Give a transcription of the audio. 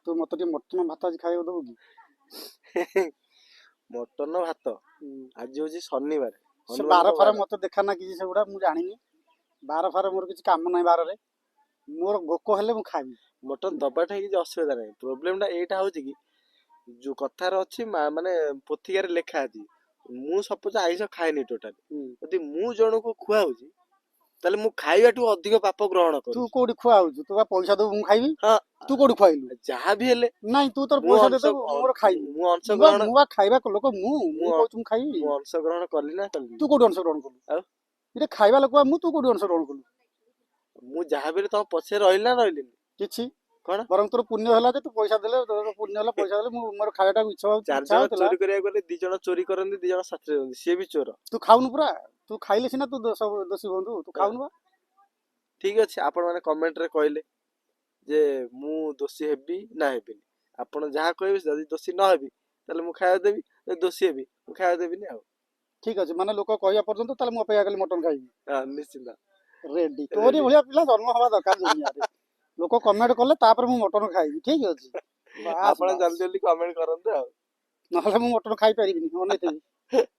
ତୁ ମତେ ଟିକେ ମଟନ ଭାତ ଆଜି ଖାଇବାକୁ ଦବୁ କି? ମଟନ ଭାତ ଆଜି ହଉଛି ଶନିବାର। ସେ ହନୁମାନଙ୍କ ବାର ଫାର ବାର। ମତେ ଦେଖା ନା କିଛି ସେଗୁଡା ମୁଁ ଜାଣିନି। ବାର ଫାର ମୋର କିଛି କାମ ନାହିଁ ବାରରେ। ମୋର ଭୋକ ହେଲେ ମୁଁ ଖାଇବି। ମଟନ ଦବାଟା କିଛି ଅସୁବିଧା ନାହିଁ। ପ୍ରୋବ୍ଲେମ ଟା ଏଇଟା ହଉଛି କି ଯୋଉ କଥାରେ ଅଛି ମାନେ ପୋଥିକାରେ ଲେଖା ଅଛି, ମୁଁ ସପୋଜ ଆଇଁଷ ଖାଏନି ଟୋଟାଲି, ଯଦି ମୁଁ ଜଣକୁ ଖୁଆଉଛି ତାହେଲେ ମୁଁ ଖାଇବାଠୁ ଅଧିକ ପାପ ଗ୍ରହଣ ତୁ କରୁଛି। କୋଉଠି ଖୁଆ ହଉଛୁ? ତୁ ବା ପଇସା ଦବୁ ମୁଁ ଖାଇବି। ହଁ ତୁ କୋଉଠି ଖୁଆଇଲୁ? ଯାହା ବି ହେଲେ ନାଇଁ ତୁ ତୋର ମୁଁ ପଇସା ଅଂଶ ଦେଇଦବୁ ମୋର ଖାଇବି। ମୁଁ ଅଂଶଗ୍ରହଣ ମୁଁ ବା ଖାଇବା ଲୋକ ମୁଁ ମୁଁ କହୁଛି ମୁଁ ଖାଇବି। ମୁଁ ଅଂଶଗ୍ରହଣ କଲି ନା କଲି? ତୁ କୋଉଠି ଅଂଶଗ୍ରହଣ କଲୁ? ଆଉ ଏଇଟା ଖାଇବା ଲୋକ ମୁଁ, ତୁ କୋଉଠି ଅଂଶଗ୍ରହଣ କଲୁ? ମୁଁ ଯାହା ବି ହେଲେ ତମ ପଛରେ ରହିଲି ନା ରହିଲିନି? କିଛି କଣ ବରଂ ତୋର ପୁଣ୍ୟ ହେଲା ଯେ ତୁ ପଇସା ଦେଲେ, ତୋର ପୁଣ୍ୟ ହେଲା ପଇସା ଦେଲେ। ମୁଁ ମୋର ଖାଇବାଟାକୁ ଇଚ୍ଛା ଚାରି ଜଣ ହଉଥିଲା। ଚୋରି କରିବାକୁ ଗଲେ 2 ଜଣ ଚୋରି କରନ୍ତି, 2 ଜଣ ସାଥିରେ ରୁହନ୍ତି, ସିଏ ବି ଚୋର। ତୁ ଖାଉନୁ ପୁରା। ତୁ ଖାଇଲେ ସିନା ତୁ ଦୋଷୀ ହୁଅନ୍ତୁ। ତୁ ଖାଉନୁ ବା। ଠିକ ଅଛି, ଆପଣ ମାନେ କମେଣ୍ଟରେ କହିଲେ ଯେ ମୁଁ ଦୋଷୀ ହେବି ନା ହେବିନି। ଆପଣ ଯାହା କହିବେ, ଯଦି ଦୋଷୀ ନ ହେବି ତାହେଲେ ମୁଁ ଖାଇବାକୁ ଦେବି, ଯଦି ଦୋଷୀ ହେବି ମୁଁ ଖାଇବାକୁ ଦେବିନି ଆଉ। ଠିକ ଅଛି, ମାନେ ଲୋକ କହିବା ପର୍ଯ୍ୟନ୍ତ ତାହେଲେ ମୁଁ ଅପେକ୍ଷା କଲି ମଟନ ଖାଇବି। ନିଶ୍ଚିନ୍ତ ରେଡି। ତୋରି ଭଳିଆ ପିଲା ଜନ୍ମ ହବା ଦରକାର ଦୁନିଆରେ। ଲୋକ କମେଣ୍ଟ କଲେ ତାପରେ ମୁଁ ମଟନ ଖାଇବି। ଠିକ ଅଛି, ବାସ୍ ଆପଣ ବାସ୍। ଜଲ୍ଦି ଜଲ୍ଦି କମେଣ୍ଟ କରନ୍ତୁ ଆଉ। ନହେଲେ ମୁଁ ମଟନ ଖାଇପାରିବିନି, ଅନେଇଥିବି।